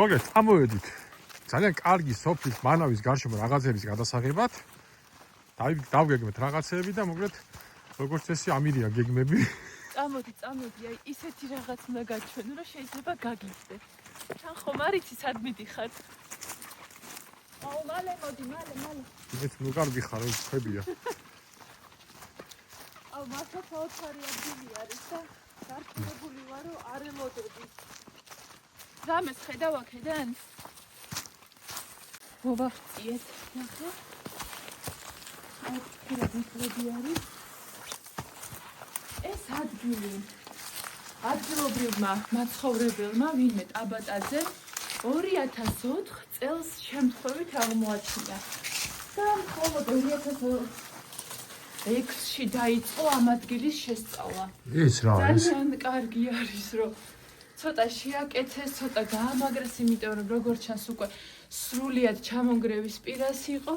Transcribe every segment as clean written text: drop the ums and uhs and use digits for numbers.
მოგეთ, წამოვედით. ძალიან კარგი სოფლის მანავის გარშემო რაღაცების გადასაღებად. დავგეგმეთ რაღაცეები და მოგეთ, როგორც წესი ამირია გეგმები. წამოდი, აი ისეთი რაღაც უნდა გაჩვენო, რომ შეიძლება გაგიგდე. თან ხომ არ იცი სად მიდიხარ? აუ, მალე მოდი. მეც ნუ კარგი ხარ, ხებია. აუ, მართლა საოცარი ადგილი არის და გარჩევებული ვარ, რომ არ ელოდები. რამეს ხედავ აქედან? მოვახციეთ, ნახე. აუ, პირადი არის. ეს ადგილი ადგილობრივმა მაცხოვრებელმა ვინმე ტაბატაძე 2004 წელს შემთხვევით აღმოაჩინა და მხოლოდ 2006-ში დაიწყო ამ ადგილის შესწავლა. ეს რა არის? ძალიან კარგი არის, რომ ცოტა შეაკეთეს, ცოტა გაამაგრეს, იმიტომ რომ როგორც ჩანს უკვე სრულიად ჩამონგრევის პირას იყო.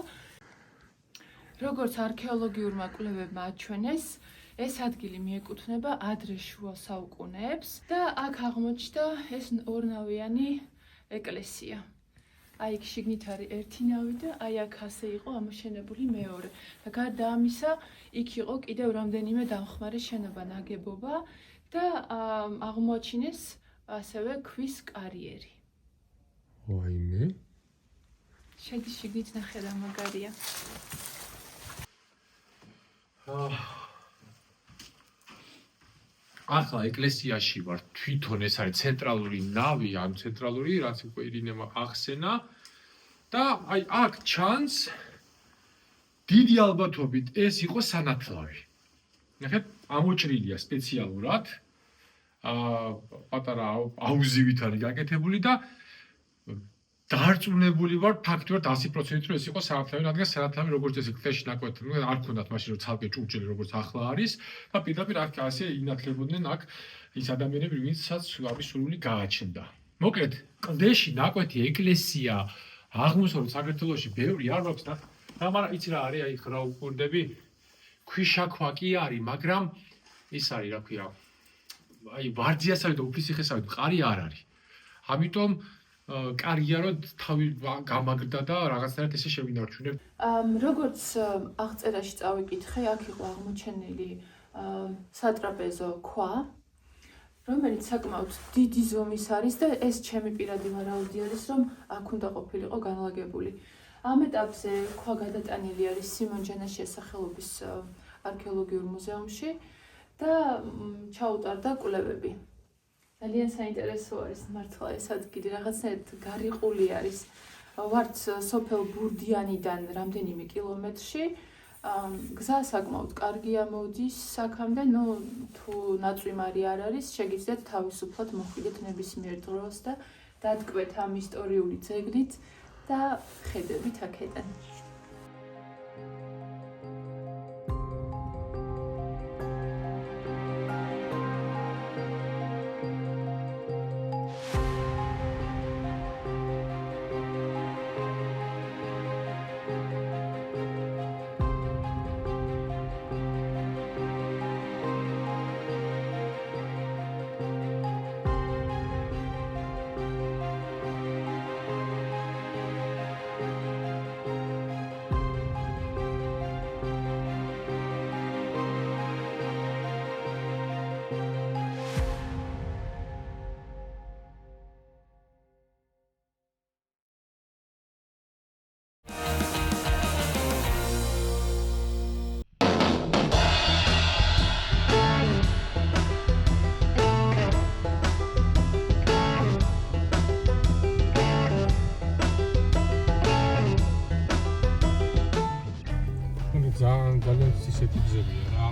როგორც არქეოლოგიურმა კვლევებმა აჩვენეს, ეს ადგილი მიეკუთვნება ადრე შუა საუკუნეებს და აქ აღმოჩნდა ეს ორნავიანი ეკლესია. აი იქ შიგნით არის ერთი ნავი და აი აქ ასე იყო ამოშენებული მეორე. და გარდა ამისა, იქ იყო კიდევ რამდენიმე დამხმარე შენობა ნაგებობა და აღმოაჩინეს ასევე ქვის კარიერი. ვაიმე. შედი შიგნით ნახე რა მაგარია. ახლა ეკლესიაში ვარ, თვითონ ეს არის ცენტრალური ნავი, ან ცენტრალური, რაც უკვე ირინემა ახსენა და აი აქ ჩანს დიდი ალბათობით ეს იყო სანათლავი. ნახეთ, ამოჭრილია სპეციალურად, პატარა აუზივით არის გაკეთებული და დარწმუნებული ვარ ფაქტობრივად 100%-ით რომ ეს იყო სანათლავი, რადგან სანათლავი როგორც წესი ქვეშ ნაკვეთ, არ ქონდათ მაშინ რომ ცალკე ჭურჭელი როგორც ახლა არის და პირდაპირ აქ ასე ინათლებოდნენ აქ ის ადამიანები, ვინცაც ამის სურვილი გააჩნდა. მოკლედ, კლდეში ნაკვეთი ეკლესია აღმოსავლეთ საქართველოში ბევრი არ აქვს და მაგრამ იცი რა არის, აი ხრა უყურდები, ქვიშაქვა კი არის, მაგრამ ის არის, რა ქვია, აი ვარძიასავით და უფლისიხესავით მყარი არ არის. ამიტომ კარგია რომ თავი გამაგრდა და რაღაცნაირად ესე შევინარჩუნებ. როგორც აღწერაში წავიკითხე, აქ იყო აღმოჩენილი სატრაპეზო ქვა, რომელიც საკმაოდ დიდი ზომის არის და ეს ჩემი პირადი ვარაუდი არის, რომ აქ უნდა ყოფილიყო განლაგებული. ამ ეტაპზე ქვა გადატანილი არის სიმონ ჯანაშიას სახელობის არქეოლოგიურ მუზეუმში და ჩაუტარდა კვლევები. ძალიან საინტერესო არის მართლა ეს ადგილი, რაღაცნაირად გარიყული არის. ვართ სოფელ ბურდიანიდან რამდენიმე კილომეტრში. გზა საკმაოდ კარგია მოდის აქამდე, თუ ნაწვიმარი არ არის, შეგიძლიათ თავისუფლად მოხვიდეთ ნებისმიერ დროს და დატკბეთ ამ ისტორიული ძეგლით და ხედებით აქედან. ძალიან ისეთი გზებია რა.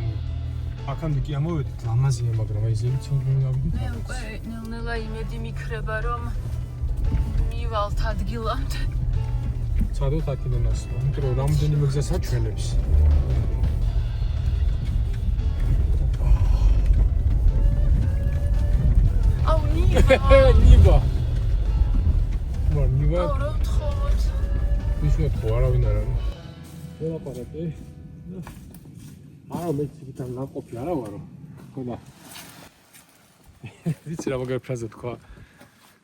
აქამდე კი ამოვედით, ლამაზია, მაგრამ აი ზევით ცოდნე ავიდით. მე უკვე ნელ-ნელა იმედი მიქრება, რომ მივალთ ადგილამდე. ცადოთ აქედან ასვლა, იმიტომ რომ რამდენიმე გზა საჩვენებს. აუ, ნივა. ნივა. ნივა. აუ, რა ვთხოვოთ. ისეთ ხო არავინ არ არის. ველაპარაკე. არა მეც იქიდან ნაყოფი არა ვარო. ხოდა. ვიცი რა მაგარი ფრაზა თქვა.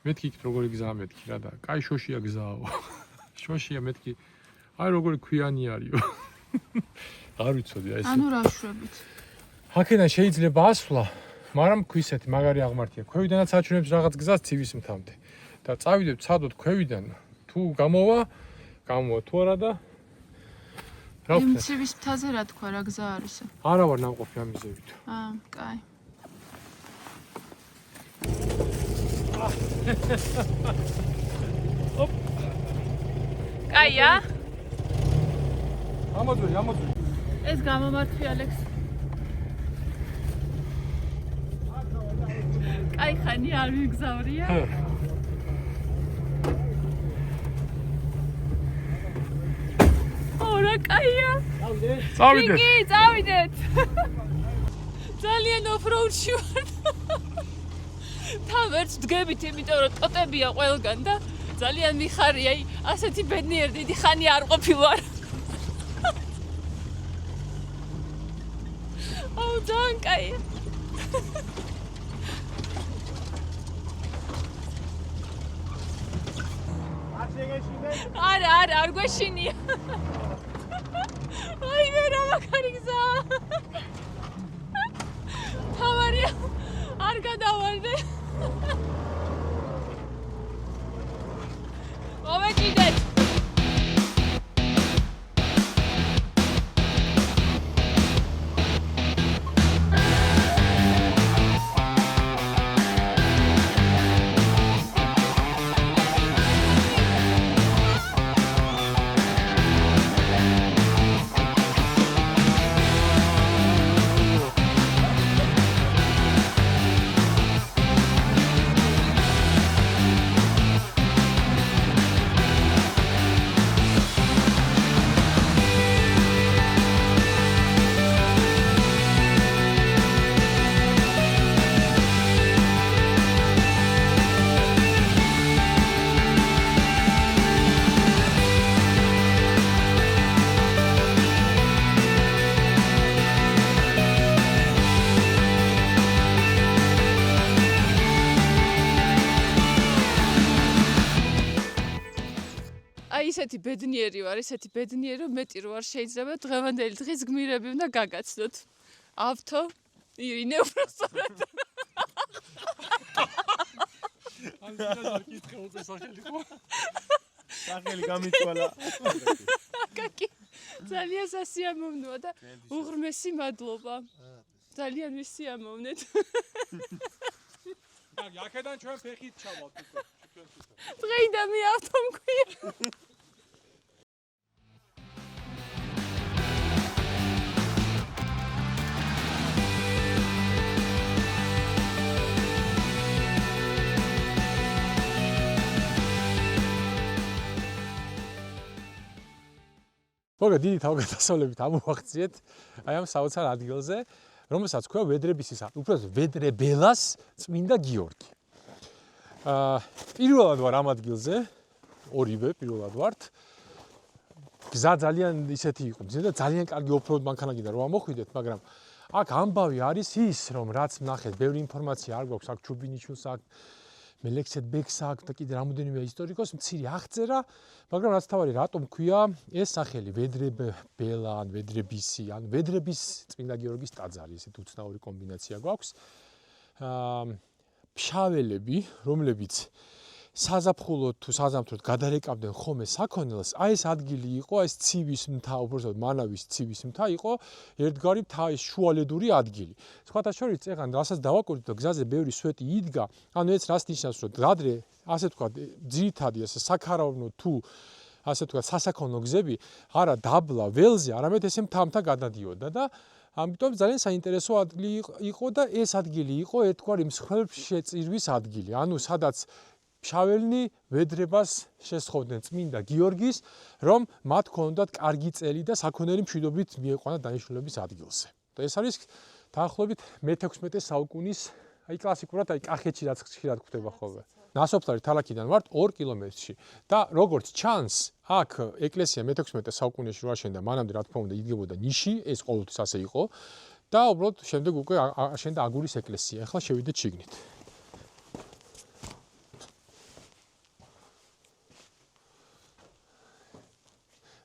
მეთქი იქ როგორი გზაა მეთქი რა და კაი შოშია გზაო. შოშია მეთქი აი როგორი ქვიანი არისო. არ ვიცოდი აი ეს. ანუ რა შვებით? აქედან შეიძლება ასვლა, მაგრამ ქვისეთი მაგარი აღმართია. ქვევიდანაც აჩვენებს რაღაც გზას ცივის მთამდე. და წავიდებ ცადოთ ქვევიდან, თუ გამოვა თუ არა და რა იმ ვქნათ? ცივის მთაზე რა თქვა, რა გზა არისო? არა ვარ ნამყოფი ამიზევით. კაი. ოპ. კაია? ამოძვი. ეს გამომართვი ალექს. კაი ხანი არ მიგზავრია? რა კაია? წავიდეთ. კი, წავიდეთ. ძალიან ოფროუდში ვარ. თან ვერც ვდგებით, იმიტომ რომ ტოტებია ყველგან და ძალიან მიხარია, ასეთი ბედნიერი დიდი ხანი არ ყოფილვარ. ძალიან კაია. არა, არ გვეშინია. აი მე რა მაგარი გზაა. თავარია არ გადავარდე. მოვეკიდეთ. ისეთი ბედნიერი ვარ, ისეთი ბედნიერი, რომ მეტი რო არ შეიძლება დღევანდელი დღის გმირები უნდა გაგაცნოთ. ავთო, ირინე უბრალოდ. არ კითხე უკვე სახელი ხო? სახელი გამიწვალა. კაკი. ძალიან სასიამოვნოა და უღრმესი მადლობა. ძალიან ვისიამოვნეთ. კარგი, აქედან ჩვენ ფეხით ჩავალთ უკვე. დღეიდან მე ავთო მქვია. მოგა დიდი თავგადასავლებით ამოვახციეთ აი ამ საოცარ ადგილზე, რომელსაც ქვია ვედრების უბრალოდ ვედრებელას წმინდა გიორგი. პირველად ვარ ამ ადგილზე, ორივე პირველად ვართ. გზა ძალიან ისეთი იყო, და ძალიან კარგი ოფროუდ მანქანა რომ ამოხვიდეთ, მაგრამ აქ ამბავი არის ის, რომ რაც ნახეთ, ბევრი ინფორმაცია არ გვაქვს, აქ ჩუბინიშვილს აქ მელექსეთ ბექს აქ და კიდე რამოდენიმე ისტორიკოს მცირე აღწერა, მაგრამ რაც თავარი რატომ ქვია ეს სახელი ვედრებელა ან ვედრებისი ან ვედრების წმინდა გიორგის ტაძარი, ესეთი უცნაური კომბინაცია გვაქვს. ფშაველები, რომლებიც საზაფხულოდ თუ საზამთროდ გადარეკავდნენ ხოლმე საქონელს, აი ეს ადგილი იყო, ეს ცივის მთა, უბრალოდ მანავის ცივის მთა იყო ერთგვარი მთა, შუალედური ადგილი. სხვათა შორის წეგან რასაც დავაკურით და გზაზე ბევრი სვეტი იდგა, ანუ ეს რას ნიშნავს, რომ ადრე ასე ვთქვათ, ძირითადი ეს საქარავნო თუ ასე ვთქვათ, სასაქონლო გზები არა დაბლა, ველზე, არამედ ესე მთა გადადიოდა და ამიტომ ძალიან საინტერესო ადგილი იყო და ეს ადგილი იყო ერთგვარი მსხვერპლშეწირვის ადგილი, ანუ სადაც ფშაველნი ვედრებას შესხოვდნენ წმინდა გიორგის, რომ მათ ჰქონდათ კარგი წელი და საქონელი მშვიდობით მieყვანა დანიშნულების ადგილზე. და ეს არის დაახლოებით მე-16 საუკუნის, აი კლასიკურად, აი კახეთში რაც ხშირად გვხვდება ხოლმე. ნასოფლარი თალაქიდან ვართ 2 კილომეტრში და როგორც ჩანს, აქ ეკლესია მე-16 საუკუნეში რო აშენდა, მანამდე რა თქმა უნდა იდგებოდა ნიში, ეს ყოველთვის ასე იყო და უბრალოდ შემდეგ უკვე აშენდა აგურის ეკლესია. ახლა შევიდეთ შიგნით.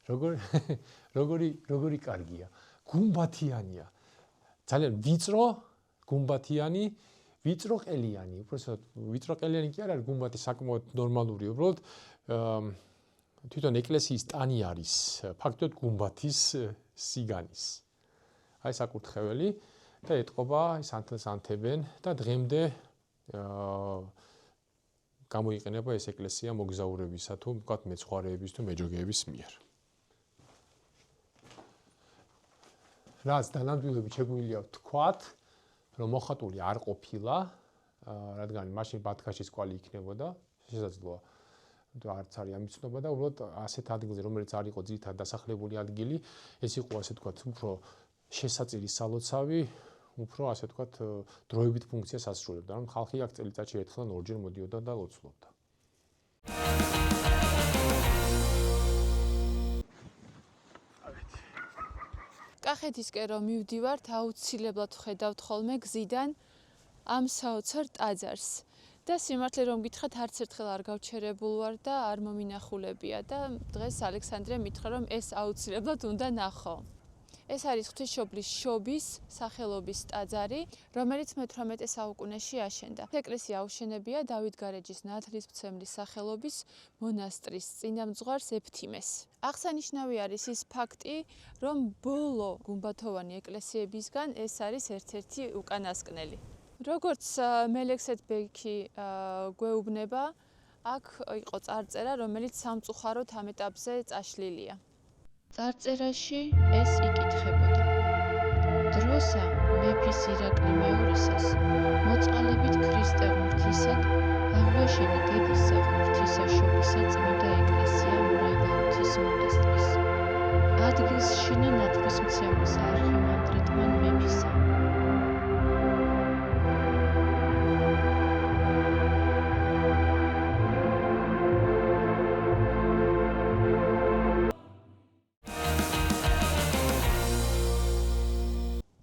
როგორი კარგია. გუმბათიანია. ძალიან ვიწრო, გუმბათიანი, ვიწრო ყელიანი. უბრალოდ ვიწრო ყელიანი კი არ არის გუმბათი საკმაოდ ნორმალური, უბრალოდ თვითონ ეკლესიის ტანი არის ფაქტობრივად გუმბათის სიგანის. აი საკურთხეველი და ეტყობა სანთელს ანთებენ და დღემდე გამოიყენება ეს ეკლესია მოგზაურებისა თუ ვთქვათ მეცხვარეების თუ მეჯოგეების მიერ. რაც დანამდვილებით შეგვიძლია ვთქვათ, რომ მოხატული არ ყოფილა, რადგან მაშინ ბათქაშის კვალი იქნებოდა, შესაძლოა არც არის ამის ცნობა და უბრალოდ ასეთ ადგილზე, რომელიც არ იყო ძირითადად დასახლებული ადგილი, ეს იყო ასე ვთქვათ, უფრო შესაწირის სალოცავი, უფრო ასე ვთქვათ, დროებით ფუნქციას ასრულებდა, რომ ხალხი აქ წელიწადში ერთხელ ან ორჯერ მოდიოდა და ლოცულობდა. კახეთისკენ რომ მივდივართ, აუცილებლად ვხედავთ ხოლმე გზიდან ამ საოცარ ტაძარს. და სიმართლე რომ გითხრათ, არც ერთხელ არ გავჩერებულ ვარ და არ მომინახულებია და დღეს ალექსანდრე მითხრა, რომ ეს აუცილებლად უნდა ნახო. ეს არის ღვთისმშობლის შობის სახელობის ტაძარი, რომელიც მე-18 საუკუნეში აშენდა. ეკლესია აუშენებია დავითგარეჯის ნათლისმცემლის სახელობის მონასტრის წინამძღვარს ეფთიმეს. აღსანიშნავი არის ის ფაქტი, რომ ბოლო გუმბათოვანი ეკლესიებისგან ეს არის ერთ-ერთი უკანასკნელი. როგორც მელექსეთ-ბექი გვეუბნება, აქ იყო წარწერა, რომელიც სამწუხაროდ ამ ეტაპზე წაშლილია. წარწერაში ეს იკითხებოდა: დროსა მეფის ირაკლი მეორისას მოწყალებით ქრისტე ღმრთისად აღვაშენა დედისა ღმრთისაშობისა წმინდა ეკლესია მრავალთის მონასტრის. ადგილს შინა ნათლისმცემლის არხიმანდრიტმა მეფისა.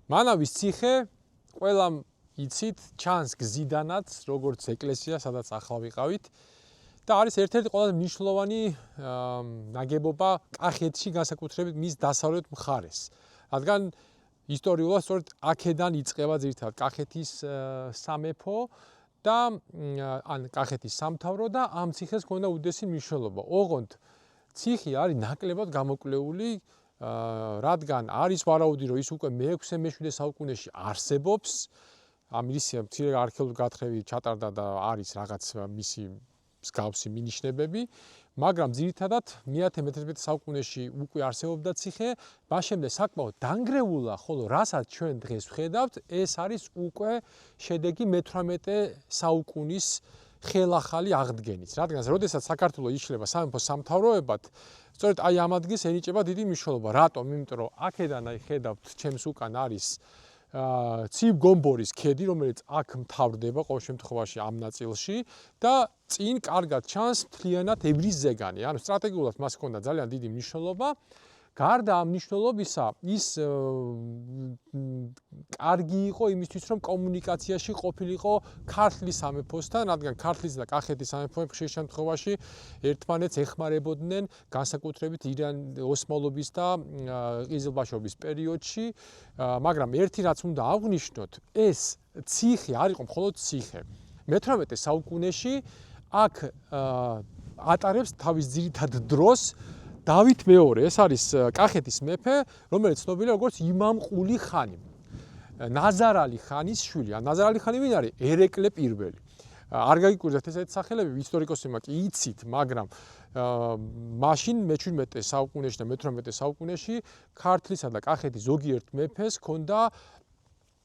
მანავის ციხე ყველამ იცით, ჩანს გზიდანაც, როგორც ეკლესია, სადაც ახლა ვიყავით და არის ერთ-ერთი ყველაზე მნიშვნელოვანი ნაგებობა კახეთში, განსაკუთრებით მის დასავლეთ მხარეს. რადგან ისტორიულად სწორედ აქედან იწყება ძირითადად კახეთის სამეფო და ან კახეთის სამთავრო და ამ ციხეს ჰქონდა უდიდესი მნიშვნელობა. ოღონდ ციხე არის ნაკლებად გამოკვლეული, რადგან არის ვარაუდი, რომ ის უკვე მე-6-მე-7 საუკუნეში არსებობს. ამის მცირე არქეოლოგიური გათხრები ჩატარდა და არის რაღაც მისი მსგავსი მინიშნებები, მაგრამ ძირითადად მე-10-მე-11 საუკუნეში უკვე არსებობდა ციხე, მას შემდეგ საკმაოდ დანგრეულა, ხოლო რასაც ჩვენ დღეს ვხედავთ, ეს არის უკვე შედეგი მე-18 საუკუნის ხელახალი აღდგენის. რადგან როდესაც საქართველო იშლება სამეფო სამთავროებად, სწორედ აი ამ ადგილს ენიჭება დიდი მნიშვნელობა. რატომ? იმიტომ რომ აქედან აი ხედავთ, ჩემს უკან არის ცივგომბორის ქედი, რომელიც აქ მთავრდება ყოველ შემთხვევაში ამ ნაწილში და წინ კარგად ჩანს მთლიანად ევრის ზეგანი. ანუ სტრატეგიულად მას ჰქონდა ძალიან დიდი მნიშვნელობა. გარდა ამ მნიშვნელობისა, ის კარგი იყო იმისთვის, რომ კომუნიკაციაში ყოფილიყო ქართლის სამეფოსთან, რადგან ქართლის და კახეთის სამეფოები ხშირ შემთხვევაში ერთმანეთს ეხმარებოდნენ, განსაკუთრებით ოსმალობის და ყიზილბაშობის პერიოდში, მაგრამ ერთი რაც უნდა აღვნიშნოთ, ეს ციხე არ იყო მხოლოდ ციხე. მე-18 საუკუნეში აქ ატარებს თავის ძირითად დროს დავით მეორე, ეს არის კახეთის მეფე, რომელიც ცნობილია როგორც იმამყული ხანი. ნაზარალი ხანის შვილი. ნაზარალი ხანი ვინ არის? ერეკლე პირველი. არ გაგიკვირდეთ ესეთი სახელები, ისტორიკოსებმა კი იცით, მაგრამ მაშინ მე-17 საუკუნეში და მე-18 საუკუნეში ქართლისა და კახეთის ზოგიერთ მეფეს ჰქონდა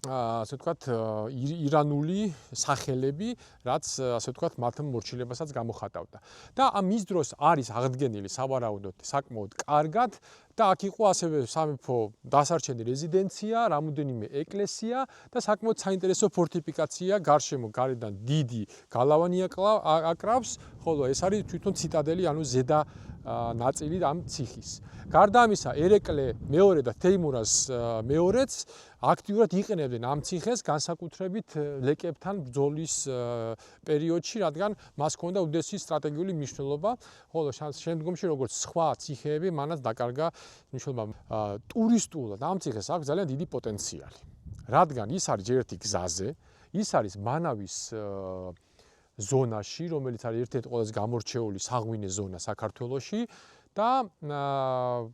ასე ვთქვათ, ირანული სახელები, რაც ასე ვთქვათ, მათ მორჩილებასაც გამოხატავდა. და მის დროს არის აღდგენილი სავარაუდოდ საკმაოდ კარგად და აქ იყო ასევე სამეფო დასარჩენი რეზიდენცია, რამოდენიმე ეკლესია და საკმაოდ საინტერესო ფორტიფიკაცია, გარშემო გარედან დიდი გალავანი აკრავს, ხოლო ეს არის თვითონ ციტადელი, ანუ ზედა ნაწილი ამ ციხის. გარდა ამისა, ერეკლე მეორე და თეიმურაზ მეორეც აქტიურად იყენებდნენ ამ ციხეს განსაკუთრებით ლეკებთან ბრძოლის პერიოდში, რადგან მას ჰქონდა უდიდესი სტრატეგიული მნიშვნელობა, ხოლო შემდგომში როგორც სხვა ციხეები, მანაც დაკარგა მნიშვნელობა. ტურისტულად ამ ციხეს აქვს ძალიან დიდი პოტენციალი. რადგან ის არის ერთი გზაზე, ის არის მანავის ზონაში, რომელიც არის ერთ-ერთი ყველაზე გამორჩეული საღვინე ზონა საქართველოში და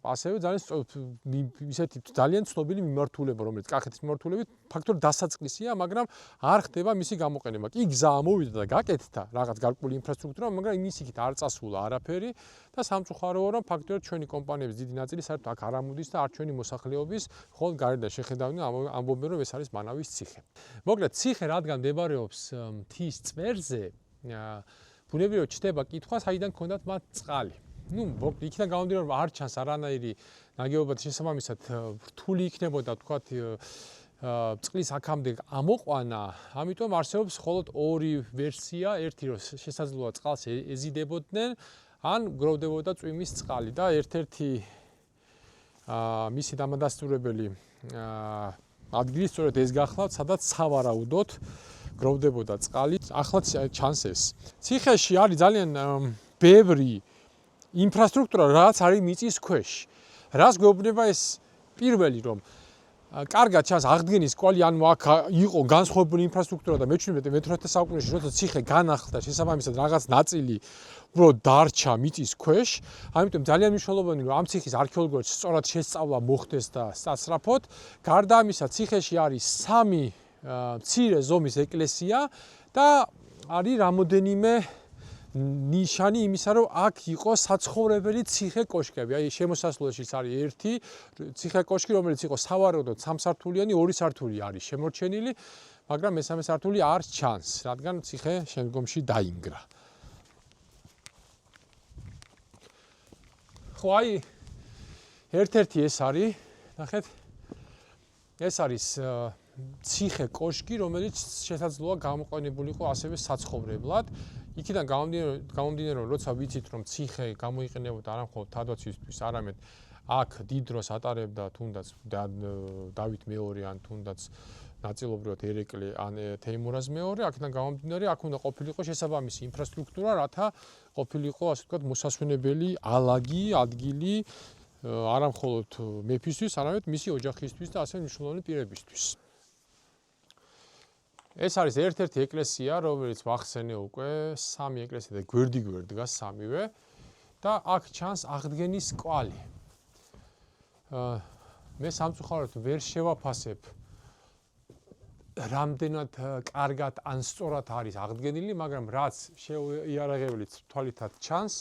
ასევე ძალიან ცნობილი მიმართულება, რომელიც კახეთის მიმართულებით ფაქტობრივად დასაწყისია, მაგრამ არ ხდება მისი გამოყენება. კი გზა ამოვიდა და გაკეთდა რაღაც გარკვეული ინფრასტრუქტურა, მაგრამ იმის იქით არ წასულა არაფერი და სამწუხაროა, რომ ფაქტობრივად ჩვენი კომპანიების დიდი ნაწილი საერთოდ აქ არ ამოდის და არ ჩვენი მოსახლეობის მხოლოდ გარედან შეხედავდნენ, ამბობენ, რომ ეს არის მანავის ციხე. მოკლედ, ციხე რადგან მდებარეობს მთის წვერზე, ბუნებრივად ჩდება კითხვა, საიდან ჰქონდათ მათ წყალი. იქიდან გამომდინარე, რომ არ ჩანს არანაირი ნაგებობათა შესაბამისად რთული იქნებოდა, თქვათ, წყლის აქამდე ამოყვანა, ამიტომ არსებობს მხოლოდ ორი ვერსია, ერთი რომ შესაძლოა წყალს ეზიდებოდნენ, ან გროვდებოდა წვიმის წყალი და ერთ-ერთი მისი დამადასტურებელი ადგილი სწორედ ეს გახლავთ, სადაც სავარაუდოდ გროვდებოდა წყალი. ახლა ჩანს ეს. ციხეში არის ძალიან ბევრი ინფრასტრუქტურა, რაც არის მიწის ქვეშ. რას გვეუბნება ეს პირველი, რომ კარგად ჩანს აღდგენის კვალი, ანუ აქ იყო განსხვავებული ინფრასტრუქტურა და მე-18 საუკუნეში, როცა ციხე განახლდა, შესაბამისად რაღაც ნაწილი უბრალოდ დარჩა მიწის ქვეშ. ამიტომ ძალიან მნიშვნელოვანია, რომ ამ ციხის არქეოლოგიურად სწორად შესწავლა მოხდეს და სასწრაფოდ. გარდა ამისა, ციხეში არის 3 მცირე ზომის ეკლესია და არის რამოდენიმე ნიშანი იმისა, რომ აქ იყო საცხოვრებელი ციხე კოშკები. აი შემოსასვლელშიც არის ერთი ციხე კოშკი, რომელიც იყო სავარაუდოდ 3 სართულიანი, 2 სართული არის შემორჩენილი, მაგრამ მესამე სართული არ ჩანს, რადგან ციხე შემდგომში დაინგრა. ხო, აი ერთ-ერთი ეს არის, ნახეთ, ეს არის ციხე კოშკი, რომელიც შესაძლოა გამოყენებული იყო ასევე საცხოვრებლად. იქიდან გამომდინარე, რომ როცა ვიცით, რომ ციხე გამოიყენებოდა არა მხოლოდ თავდაცვისთვის, არამედ აქ დიდ დროს ატარებდა თუნდაც დავით მეორე ან თუნდაც ნაწილობრივად ერეკლე ან თეიმურაზ მეორე, აქედან გამომდინარე, აქ უნდა ყოფილიყო შესაბამისი ინფრასტრუქტურა, რათა ყოფილიყო, ასე ვთქვათ, მოსასვენებელი ალაგი, ადგილი არა მხოლოდ მეფისთვის, არამედ მისი ოჯახისთვის და ასევე მნიშვნელოვანი პირებისთვის. ეს არის ერთ-ერთი ეკლესია, რომელიც ვახსენე უკვე, 3 ეკლესია და გვერდიგვერდ დგას 3-ვე და აქ ჩანს აღდგენის კვალი. მე სამწუხაროდ ვერ შევაფასებ რამდენად კარგად ან სწორად არის აღდგენილი, მაგრამ რაც შეიარაღებული თვალითაც ჩანს,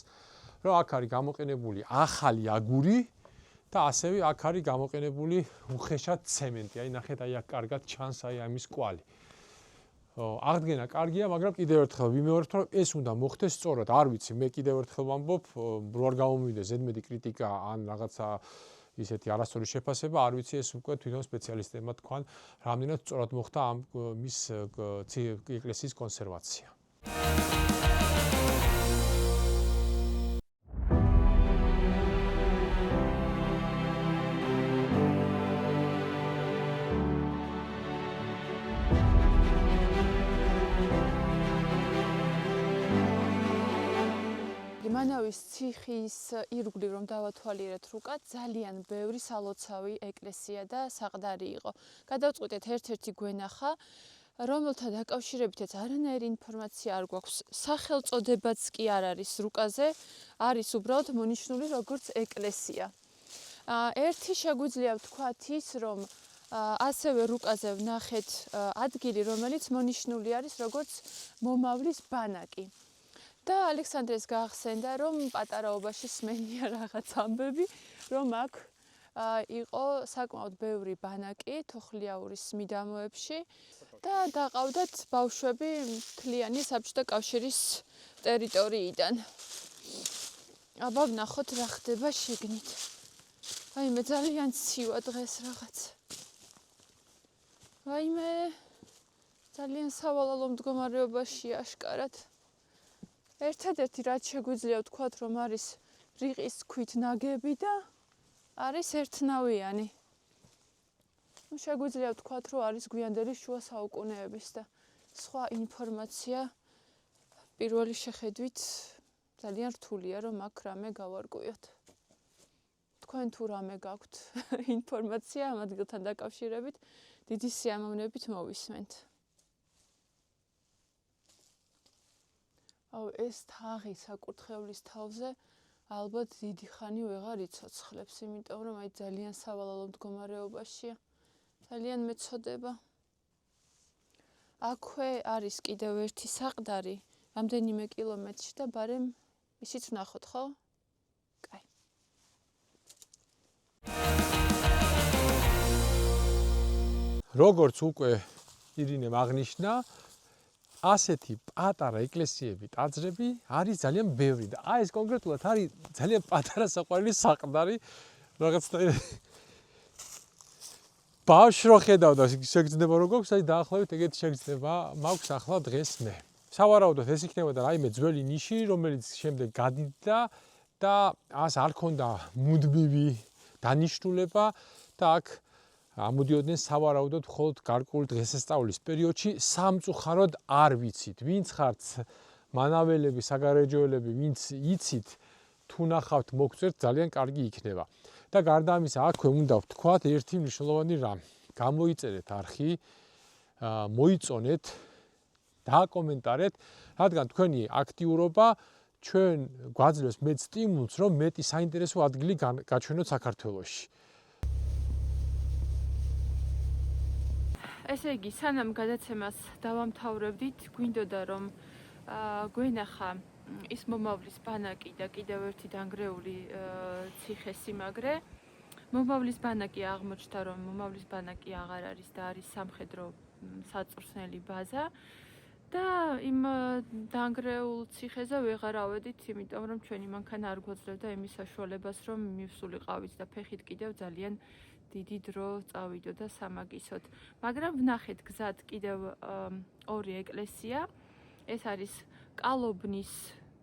რომ აქ არის გამოყენებული ახალი აგური და ასევე აქ არის გამოყენებული უხეშად ცემენტი. აი ნახეთ, აი აქ კარგად ჩანს აი ამის კვალი. აღდგენა კარგია, მაგრამ კიდევ ერთხელ ვიმეორებ, რომ ეს უნდა მოხდეს სწორად. არ ვიცი, მე კიდევ ერთხელ ვამბობ, რო არ გამომივიდეს ზედმეტი კრიტიკა ან რაღაცა ისეთი არასწორი შეფასება, არ ვიცი, ეს უკვე თვითონ სპეციალისტებმა თქვან, რამდენად სწორად მოხდა ამ მის ეკლესიის კონსერვაცია. მანავის ციხის ირგვლივ რომ დავათვალიერეთ რუკად, ძალიან ბევრი სალოცავი ეკლესია და საყდარი იყო. გადავწყვიტეთ ერთ-ერთი გვენახა, რომელთა დაკავშირებითაც არანაირი ინფორმაცია არ გვაქვს. სახელწოდებაც კი არ არის რუკაზე, არის უბრალოდ მონიშნული როგორც ეკლესია. ერთი შეგვიძლია ვთქვათ ის, რომ ასევე რუკაზე ვნახეთ ადგილი, რომელიც მონიშნული არის როგორც მომავლის ბანაკი. და ალექსანდრეს გაახსენდა, რომ პატარაობაში სმენია რაღაც ამბები, რომ აქ იყო საკმაოდ ბევრი ბანაკი თოხლიაურის მიდამოებში და დაყავდათ ბავშვები მთლიანი საბჭოთა კავშირის ტერიტორიიდან. აბა ვნახოთ რა ხდება შიგნით. ვაიმე, ძალიან ცივა დღეს რაღაც. ვაიმე, ძალიან სავალალო მდგომარეობაშია აშკარად. ერთადერთი რაც შეგვიძლია ვთქვათ, რომ არის რიყის ქვით ნაგები და არის ერთნავიანი. შეგვიძლია ვთქვათ, რომ არის გვიანდელი შუა საუკუნეების და სხვა ინფორმაცია პირველი შეხედვით ძალიან რთულია, რომ აქ რამე გავარკვიოთ. თქვენ თუ რამე გაქვთ ინფორმაცია ამ ადგილთან დაკავშირებით, დიდი სიამოვნებით მოვისმენთ. ეს თაღი საკურთხევლის თავზე ალბათ დიდი ხანი ვეღარ იცოცხლებს, იმიტომ რომ აი ძალიან სავალალო მდგომარეობაშია. ძალიან მეწოდება. აქვე არის კიდევ ერთი საყდარი, რამდენიმე კილომეტრში და ბარემ ისიც ვნახოთ, ხო? კაი. როგორც უკვე ირინემ აღნიშნა, ასეთი პატარა ეკლესიები, ტაძრები არის ძალიან ბევრი და ეს კონკრეტულად არის ძალიან პატარა საყვარელი საყდარი, რაღაცნაირად ბავშვს რო ხედავ და შეგრძნება რო გვაქვს, აი დაახლოებით ეგეთი შეგრძნება მაქვს ახლა დღეს მე. სავარაუდოდ ეს იქნებოდა რაიმე ძველი ნიში, რომელიც შემდეგ გადიდდა და ას არ ქონდა მუდმივი დანიშნულება და აქ ამოდიოდნენ სავარაუდოდ მხოლოდ გარკვეული დღესასწაულის პერიოდში სამწუხაროდ არ ვიცით. ვინც ხართ მანაველები, საგარეჯოელები, ვინც იცით თუ ნახავთ მოგწევთ, ძალიან კარგი იქნება. და გარდა ამისა, აქვე უნდა ვთქვათ ერთი მნიშვნელოვანი რამ. გამოიწერეთ არხი, მოიწონეთ, დააკომენტარეთ, რადგან თქვენი აქტიურობა ჩვენ გვაძლევს მეტ სტიმულს, რომ მეტი საინტერესო ადგილი გაჩვენოთ საქართველოში. ესე იგი, სანამ გადაცემას დავამთავრებდით, გვინდოდა რომ გვენახა ის მომავლის ბანაკი და კიდევ ერთი დანგრეული ციხე-სიმაგრე. მომავლის ბანაკი აღმოჩნდა, რომ მომავლის ბანაკი აღარ არის და არის სამხედრო საწვრთნელი ბაზა და იმ დანგრეულ ციხეზე ვეღარ ავედით, იმიტომ რომ ჩვენი მანქანა არ გვაძლევდა იმის საშუალებას, რომ მივსულიყავით და ფეხით კიდევ ძალიან დიდი დრო წავიდოდა სამაგისოდ. მაგრამ ვნახეთ გზად კიდევ ორი ეკლესია. ეს არის კალობნის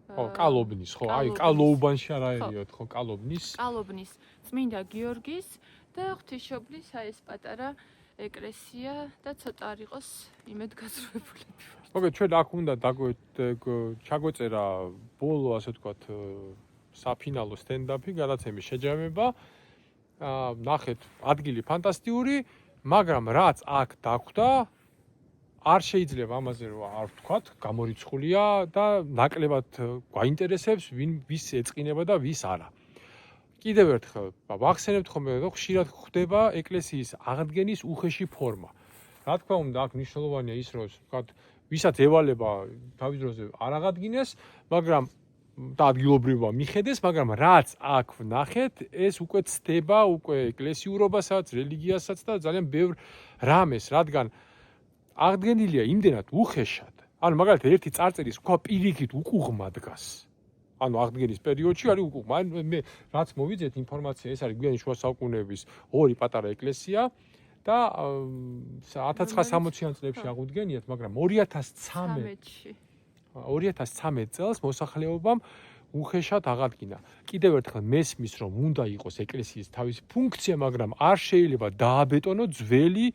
კალობნის, ხო, აი კალოუბანში არ აერიოთ, ხო, კალობნის წმინდა გიორგის და ღვთისმშობლის აი ეს პატარა ეკლესია და ცოტა არ იყოს იმედგაზრდობულები. მოგეთ, ჩვენ აქ უნდა ჩაგვეწერა ბოლო, ასე ვთქვათ, საფინალო სტენდაპი, გადაცემის შეჯამება. ნახეთ, ადგილი ფანტასტიკური, მაგრამ რაც აქ დაგვდა, არ შეიძლება ამაზე რომ არ ვთქვათ, გამორიცხულია და ნაკლებად გვაინტერესებს, ვის ეწყინება და ვის არა. კიდევ ერთხელ, ვახსენებთ ხოლმე, რომ ხშირად ხდება ეკლესიის აღდგენის უხეში ფორმა. რა თქმა უნდა, აქ მნიშვნელოვანია ის, რომ ვთქვათ, ვისაც ევალება თავის დროზე არ აღადგინეს, მაგრამ და ადგილობრივობა მიხედეს, მაგრამ რაც აქ ვნახეთ, ეს უკვე ცდება უკვე ეკლესიურობასაც, რელიგიასაც და ძალიან ბევრ რამეს, რადგან აღდგენილია იმდენად უხეშად. ანუ მაგალითად ერთი წარწერის ქვა პირიქით უკუღმა დგას. ანუ აღდგენის პერიოდში არის უკუღმა. მე რაც მოვიძეთ ინფორმაცია, ეს არის გვიანი შუა საუკუნეების ორი პატარა ეკლესია და 1960-იან წლებში აღუდგენიათ, მაგრამ 2013 წელს მოსახლეობამ უხეშად აღადგინა. კიდევ ერთხელ მესმის, რომ უნდა იყოს ეკლესიის თავისი ფუნქცია, მაგრამ არ შეიძლება დააბეტონო ძველი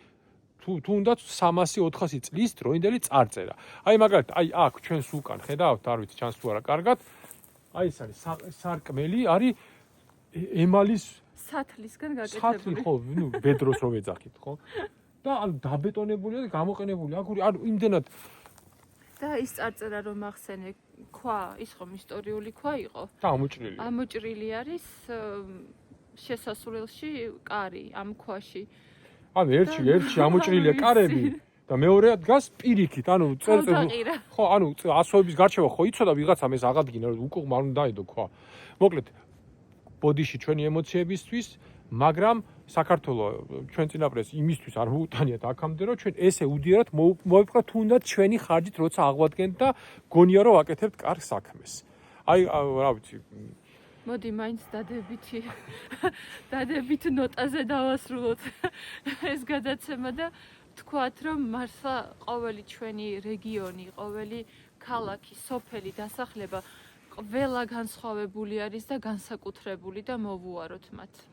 თუნდაც 300-400 წლის დროინდელი წარწერა. აი მაგალითად, აი აქ ჩვენს უკან ხედავთ, არ ვიცი ჩანს თუ არა კარგად. აი ეს არის სარკმელი, არის ემალის სათლისგან გაკეთებული. სათლი ხო, ნუ ბედროს რო ვეძახით, ხო? და ანუ დაბეტონებულია და გამოყენებული აგური, ანუ იმდენად და ის წარწერა რომ ახსენე, ქვა, ის ხომ ისტორიული ქვა იყო? და ამოჭრილი. ამოჭრილი არის შესასვლელში კარი ამ ქვაში. ანუ ერთში ამოჭრილია კარები და მეორე დგას პირიქით, ანუ ხო, ანუ ასოების გარჩევა ხო იცოდა ვიღაცამ ეს აღადგინა, რომ უკუღმა არ უნდა დაედო ქვა. მოკლედ, ბოდიში ჩვენი ემოციებისთვის, მაგრამ საქართველოს ჩვენ წინაპრებს იმისთვის არ მოუტანიათ აქამდე, რომ ჩვენ ესე უდიერად მოვიფიქროთ თუნდაც ჩვენი ხარჯით როცა აღვადგენთ და გონია რომ ვაკეთებთ კარგ საქმეს. აი, რა ვიცი, მოდი მაინც დადებით ნოტაზე დავასრულოთ ეს გადაცემა და თქვათ, რომ მართლა ყოველი ჩვენი რეგიონი, ყოველი ქალაქი, სოფელი, დასახლება ყველა განსხვავებული არის და განსაკუთრებული და მოვუაროთ მათ.